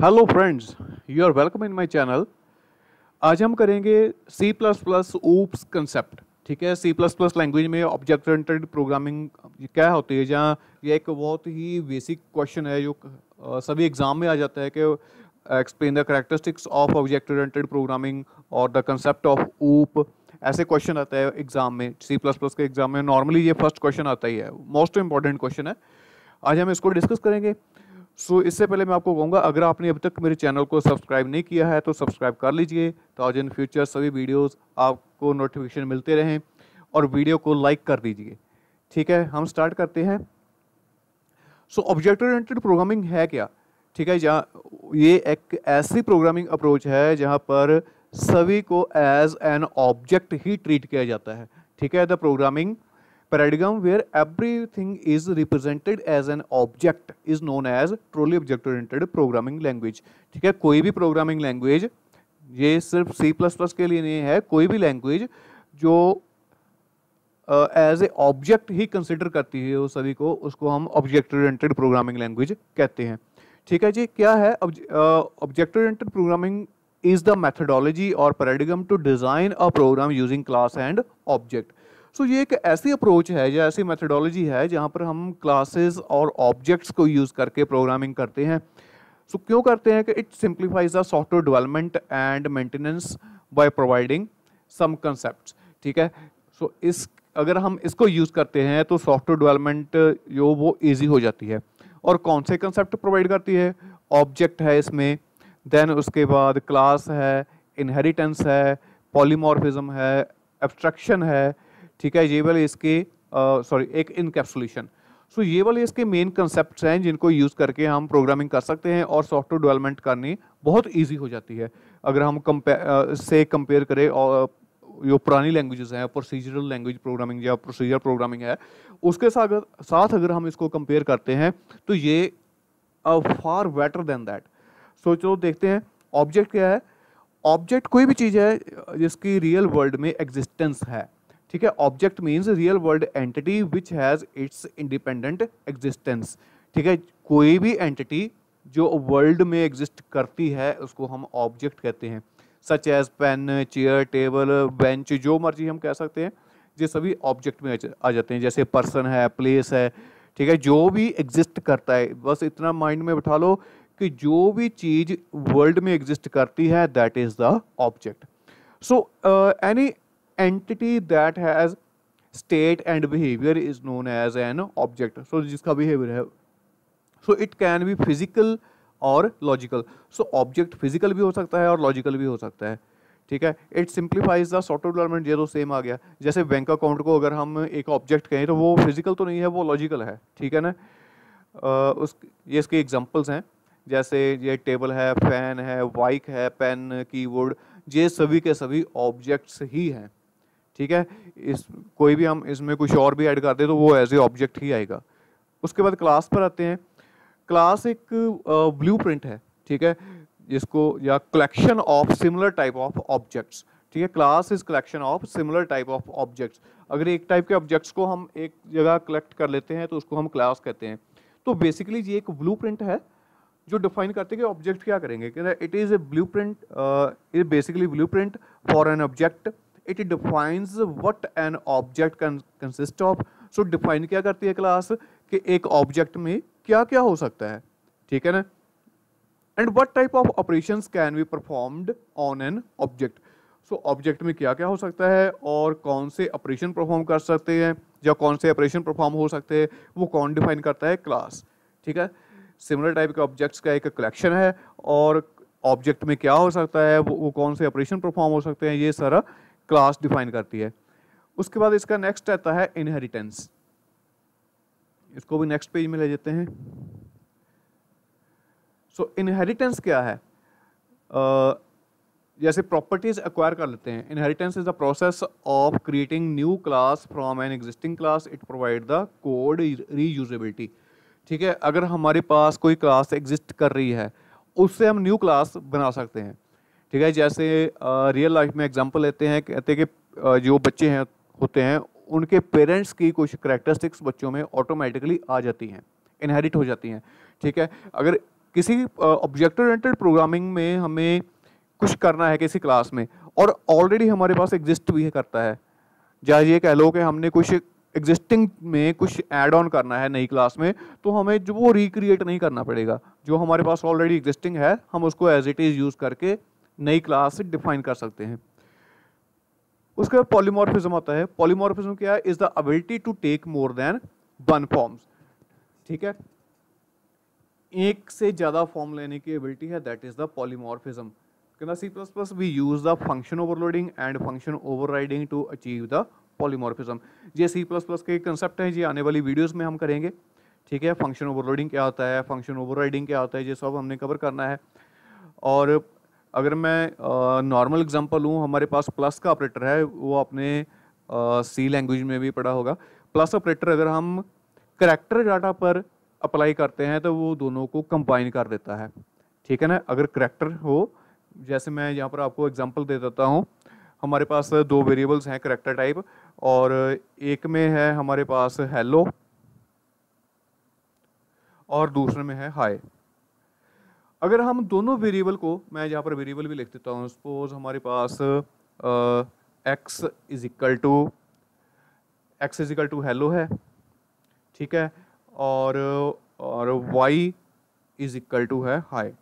Hello friends, you are welcome in my channel. आज हम करेंगे C plus plus OOPs concept. ठीक है, सी प्लस प्लस लैंग्वेज में ऑब्जेक्ट ओरिएंटेड प्रोग्रामिंग क्या होती है, जहाँ ये एक बहुत ही बेसिक क्वेश्चन है जो सभी एग्जाम में आ जाता है कि explain the characteristics of object oriented programming और द कंसेप्ट ऑफ ऊप। ऐसे क्वेश्चन आता है एग्जाम में, सी प्लस प्लस के एग्जाम में नॉर्मली ये फर्स्ट क्वेश्चन आता ही है, मोस्ट इंपॉर्टेंट क्वेश्चन है। आज हम इसको डिस्कस करेंगे। इससे पहले मैं आपको कहूँगा, अगर आपने अभी तक मेरे चैनल को सब्सक्राइब नहीं किया है तो सब्सक्राइब कर लीजिए, ताकि इन फ्यूचर सभी वीडियोस आपको नोटिफिकेशन मिलते रहें, और वीडियो को लाइक कर दीजिए। ठीक है, हम स्टार्ट करते हैं। ऑब्जेक्ट ओरिएंटेड प्रोग्रामिंग है क्या? ठीक है, जहाँ ये एक ऐसी प्रोग्रामिंग अप्रोच है जहाँ पर सभी को एज एन ऑब्जेक्ट ही ट्रीट किया जाता है। ठीक है, the programming paradigm where everything is represented as an object is known as truly object oriented programming language। ठीक है, कोई भी प्रोग्रामिंग लैंग्वेज, ये सिर्फ सी प्लस प्लस के लिए नहीं है, कोई भी लैंग्वेज जो एज ए ऑब्जेक्ट ही कंसिडर करती है वो सभी को, उसको हम ऑब्जेक्ट ओरिएंटेड प्रोग्रामिंग लैंग्वेज कहते हैं। ठीक है जी, क्या है object oriented programming? Is the methodology और paradigm to design a program using class and object. ये एक ऐसी अप्रोच है या ऐसी मेथडोलॉजी है जहाँ पर हम क्लासेस और ऑब्जेक्ट्स को यूज़ करके प्रोग्रामिंग करते हैं। क्यों करते हैं? कि it simplifies the software development and maintenance by providing some concepts. ठीक है, इस अगर हम इसको यूज़ करते हैं तो सॉफ्टवेयर डेवलपमेंट जो वो ईजी हो जाती है। और कौन से कंसेप्ट प्रोवाइड करती है? ऑब्जेक्ट है इसमें, देन उसके बाद क्लास है, इनहेरिटेंस है, पॉलीमॉर्फिज्म है, एब्स्ट्रक्शन है। ठीक है, ये वाले इसके एक इनकैप्सुलेशन। ये वाले इसके मेन कंसेप्ट्स हैं जिनको यूज़ करके हम प्रोग्रामिंग कर सकते हैं और सॉफ्टवेयर डेवलपमेंट करनी बहुत इजी हो जाती है। अगर हम कंपेयर करें और जो पुरानी लैंग्वेजेस हैं, प्रोसीजरल लैंग्वेज प्रोग्रामिंग या प्रोसीजर प्रोग्रामिंग है, उसके साथ अगर हम इसको कंपेयर करते हैं तो ये फार बेटर देन दैट। चलो देखते हैं ऑब्जेक्ट क्या है। ऑब्जेक्ट कोई भी चीज़ है जिसकी रियल वर्ल्ड में एग्जिस्टेंस है। ठीक है, object means real world entity which has its independent existence. ठीक है, कोई भी एंटिटी जो वर्ल्ड में एग्जिस्ट करती है उसको हम ऑब्जेक्ट कहते हैं। Such as pen, chair, table, bench, जो मर्जी हम कह सकते हैं, ये सभी ऑब्जेक्ट में आ जाते हैं। जैसे पर्सन है, प्लेस है। ठीक है, जो भी एग्जिस्ट करता है, बस इतना माइंड में बिठा लो कि जो भी चीज़ वर्ल्ड में एग्जिस्ट करती है that is the object. Any entity that has state and behavior is known as an object। जिसका behavior है, it can be physical और logical। ऑब्जेक्ट फिजिकल भी हो सकता है और लॉजिकल भी हो सकता है। ठीक है, it simplifies the software development. ये तो सेम आ गया। जैसे बैंक अकाउंट को अगर हम एक ऑब्जेक्ट कहें तो वो फिजिकल तो नहीं है, वो लॉजिकल है। ठीक है ना। ये इसके एग्जांपल्स हैं, जैसे ये टेबल है, फैन है, बाइक है, पेन, कीबोर्ड, ये सभी के सभी ऑब्जेक्ट्स ही हैं। ठीक है, कोई भी हम इसमें कुछ और भी ऐड कर दे तो वो एज ए ऑब्जेक्ट ही आएगा। उसके बाद क्लास पर आते हैं। क्लास एक ब्लूप्रिंट है। ठीक है, जिसको या collection of similar type of objects. ठीक है, class is collection of similar type of objects. अगर एक टाइप के ऑब्जेक्ट्स को हम एक जगह कलेक्ट कर लेते हैं तो उसको हम क्लास कहते हैं। तो बेसिकली ये एक ब्लूप्रिंट है जो डिफाइन करते हैं कि ऑब्जेक्ट क्या करेंगे। It is a blueprint, it basically blueprint for an object. It defines what an object consist of. Define क्या करती है क्लास कि एक ऑब्जेक्ट में क्या क्या हो सकता है। ठीक है ना। And what type of operations can be performed on an object. Object में क्या क्या हो सकता है और कौन से ऑपरेशन परफॉर्म कर सकते हैं या कौन से ऑपरेशन परफॉर्म हो सकते हैं, वो कौन डिफाइन करता है? क्लास। ठीक है, सिमिलर टाइप के ऑब्जेक्ट्स का एक कलेक्शन है और ऑब्जेक्ट में क्या हो सकता है, वो कौन से ऑपरेशन परफॉर्म हो सकते हैं, ये सारा क्लास डिफाइन करती है। उसके बाद इसका नेक्स्ट आता है इनहेरिटेंस। इसको भी नेक्स्ट पेज में ले जाते हैं। इनहेरिटेंस क्या है? जैसे प्रॉपर्टीज एक्वायर कर लेते हैं। Inheritance is the process of creating new class from an existing class. It provide the code reusability. ठीक है, अगर हमारे पास कोई क्लास एग्जिस्ट कर रही है, उससे हम न्यू क्लास बना सकते हैं। ठीक है, जैसे रियल लाइफ में एग्जांपल लेते हैं, कहते हैं कि जो बच्चे हैं होते हैं उनके पेरेंट्स की कुछ करैक्टरिस्टिक्स बच्चों में ऑटोमेटिकली आ जाती हैं, इनहेरिट हो जाती हैं। ठीक है, अगर किसी ऑब्जेक्ट ओरिएंटेड प्रोग्रामिंग में हमें कुछ करना है किसी क्लास में और ऑलरेडी हमारे पास एग्जिस्ट भी करता है, या ये कह लो कि हमने कुछ एग्जिस्टिंग में कुछ ऐड ऑन करना है नई क्लास में, तो हमें जो वो रिक्रिएट नहीं करना पड़ेगा, जो हमारे पास ऑलरेडी एग्जिस्टिंग है हम उसको एज इट इज़ यूज़ करके नई क्लास डिफाइन कर सकते हैं। उसके बाद पॉलीमॉर्फिज्म आता है। पॉलीमॉर्फिज्म क्या है? Is the ability to take more than one forms. ठीक है, एक से ज्यादा फॉर्म लेने की एबिलिटी है, that is the polymorphism. In the C++ we use the function overloading and function overriding to achieve the polymorphism। ये C++ के कंसेप्ट है, ये आने वाली वीडियोस में हम करेंगे। ठीक है, फंक्शन ओवरलोडिंग क्या होता है, फंक्शन ओवरराइडिंग क्या होता है, ये सब हमने कवर करना है। और अगर मैं नॉर्मल एग्जांपल लूँ, हमारे पास प्लस का ऑपरेटर है, वो आपने सी लैंग्वेज में भी पढ़ा होगा। प्लस ऑपरेटर अगर हम करैक्टर डाटा पर अप्लाई करते हैं तो वो दोनों को कंबाइन कर देता है। ठीक है ना, अगर करैक्टर हो, जैसे मैं यहाँ पर आपको एग्जांपल दे देता हूँ, हमारे पास दो वेरिएबल्स हैं करैक्टर टाइप, और एक में है हमारे पास हेलो और दूसरे में है हाय। अगर हम दोनों वेरिएबल को, मैं यहाँ पर वेरिएबल भी लिख देता हूँ, सपोज हमारे पास x is equal to hello है, ठीक है, और y इज इक्वल टू है हाय।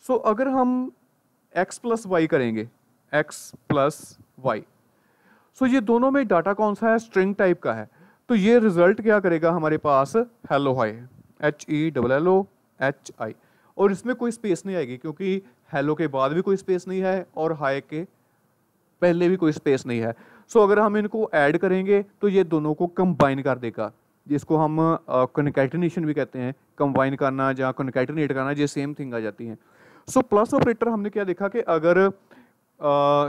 सो अगर हम x प्लस वाई करेंगे, x प्लस वाई, सो ये दोनों में डाटा कौन सा है? स्ट्रिंग टाइप का है। तो ये रिजल्ट क्या करेगा हमारे पास? हेलो हाई, HELLOHI, और इसमें कोई स्पेस नहीं आएगी क्योंकि हेलो के बाद भी कोई स्पेस नहीं है और हाई के पहले भी कोई स्पेस नहीं है। सो अगर हम इनको ऐड करेंगे तो ये दोनों को कंबाइन कर देगा, जिसको हम कॉन्कैटिनेशन भी कहते हैं। कंबाइन करना या कॉन्कैटिनेट करना, ये सेम थिंग आ जाती है। सो प्लस ऑपरेटर हमने क्या देखा कि अगर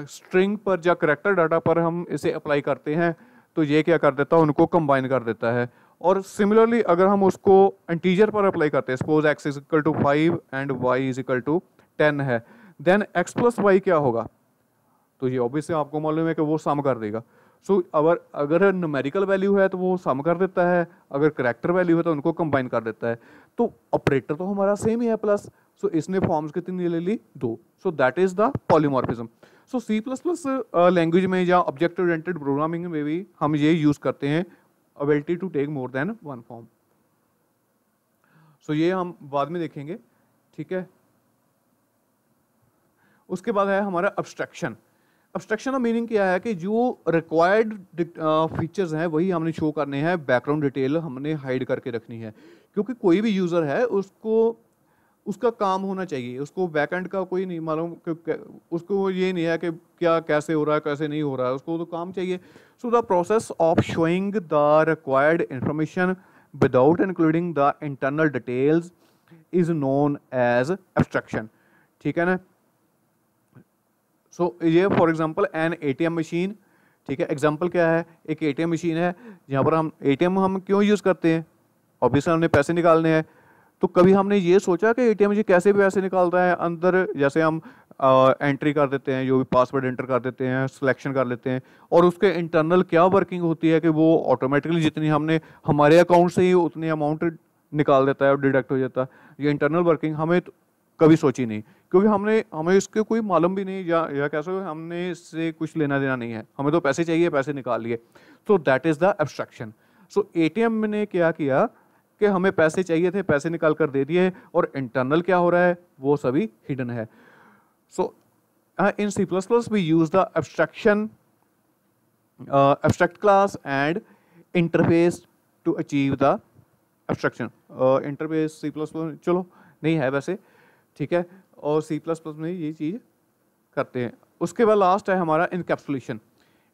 स्ट्रिंग पर या करैक्टर डाटा पर हम इसे अप्लाई करते हैं तो ये क्या कर देता है? उनको कंबाइन कर देता है। और सिमिलरली अगर हम उसको इंटीजर पर अप्लाई करते हैं, suppose x is equal to 5 and y is equal to 10 है, देन x प्लस वाई क्या होगा? तो ये ऑब्वियसली आपको मालूम है कि वो सम कर देगा। सो अगर न्यूमेरिकल वैल्यू है तो वो सम कर देता है, अगर करैक्टर वैल्यू है तो उनको कंबाइन कर देता है। तो ऑपरेटर तो हमारा सेम ही है प्लस, सो इसने फॉर्म्स कितनी ले ली? 2। So that is the polymorphism. So C++ language में या ऑब्जेक्ट ओरिएंटेड प्रोग्रामिंग में भी हम ये यूज करते हैं, ability to take more than one form. So ये हम बाद में देखेंगे। ठीक है, उसके बाद है हमारा अब्स्ट्रक्शन। अब्स्ट्रक्शन का मीनिंग क्या है कि जो रिक्वायर्ड फीचर्स हैं वही हमने शो करने हैं, बैकग्राउंड डिटेल हमने हाइड करके रखनी है। क्योंकि कोई भी यूज़र है उसको उसका काम होना चाहिए, उसको बैकएंड का कोई नहीं मालूम, उसको ये नहीं है कि क्या कैसे हो रहा है कैसे नहीं हो रहा है, उसको तो काम चाहिए। So the process of showing the required information without including the internal details is known as abstraction. ठीक है ना। सो ये for example an ATM machine. ठीक है, एग्जांपल क्या है? एक एटीएम मशीन है जहाँ पर हम एटीएम हम क्यों यूज़ करते हैं? ऑब्वियसली हमने पैसे निकालने हैं। तो कभी हमने ये सोचा कि एटीएम मशीन कैसे भी पैसे निकालता है? अंदर जैसे हम एंट्री कर देते हैं, जो भी पासवर्ड एंटर कर देते हैं, सिलेक्शन कर लेते हैं, और उसके इंटरनल क्या वर्किंग होती है कि वो ऑटोमेटिकली जितनी हमने हमारे अकाउंट से ही उतनी अमाउंट निकाल देता है और डिडक्ट हो जाता है। ये इंटरनल वर्किंग हमें तो कभी सोची नहीं, क्योंकि हमें इसके कोई मालूम भी नहीं, या कैसे हमने इससे कुछ लेना देना नहीं है, हमें तो पैसे चाहिए, पैसे निकाल लिए। So that is the abstraction. So ATM ने क्या किया कि हमें पैसे चाहिए थे, पैसे निकाल कर दे दिए, और इंटरनल क्या हो रहा है वो सभी हिडन है। सो इन C++ we use the abstract class and interface to achieve the abstraction। Interface C++ चलो नहीं है वैसे, ठीक है, और C++ में ये चीज़ करते हैं। उसके बाद लास्ट है हमारा इनकैप्सुलेशन।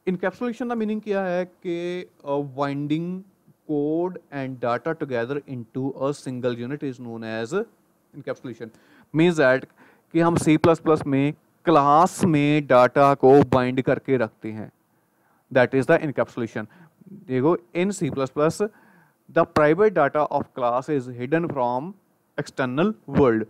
इनकैप्सुलेशन का मीनिंग क्या है कि binding code and data together into a single unit is known as encapsulation. Means that कि हम C++ में क्लास में डाटा को बाइंड करके रखते हैं, दैट इज द इनकैप्सुलेशन। देखो, इन C++ the private data of class is hidden from external world.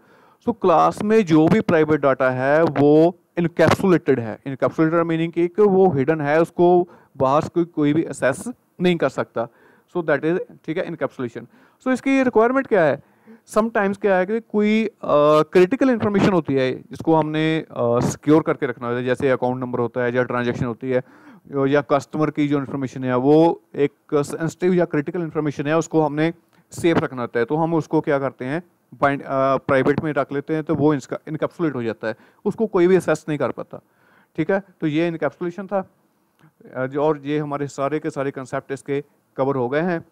So class में जो भी प्राइवेट डाटा है वो इनकैप्सुलेटेड है। इनकैप्सुलेटेड मीनिंग कि वो हिडन है, उसको बाहर से कोई भी एक्सेस नहीं कर सकता। सो दैट इज, ठीक है, इनकैप्सुलेशन। सो इसकी रिक्वायरमेंट क्या है समटाइम्स क्या है कि कोई क्रिटिकल इंफॉर्मेशन होती है जिसको हमने सिक्योर करके रखना होता है, जैसे अकाउंट नंबर होता है या ट्रांजैक्शन होती है या कस्टमर की जो इन्फॉर्मेशन है वो एक सेंसिटिव या क्रिटिकल इन्फॉर्मेशन है, उसको हमने सेफ रखना होता है। तो हम उसको क्या करते हैं, बाइंड प्राइवेट में रख लेते हैं, तो वो इनकैप्सुलेट हो जाता है, उसको कोई भी असेस नहीं कर पाता। ठीक है, तो ये इनकैप्सुलेशन था और ये हमारे सारे के सारे कंसेप्ट इसके कवर हो गए हैं।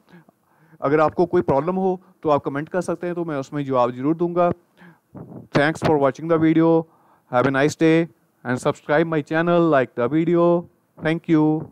अगर आपको कोई प्रॉब्लम हो तो आप कमेंट कर सकते हैं, तो मैं उसमें जवाब जरूर दूंगा। Thanks for watching the video, have a nice day and subscribe my channel, like the video. Thank you.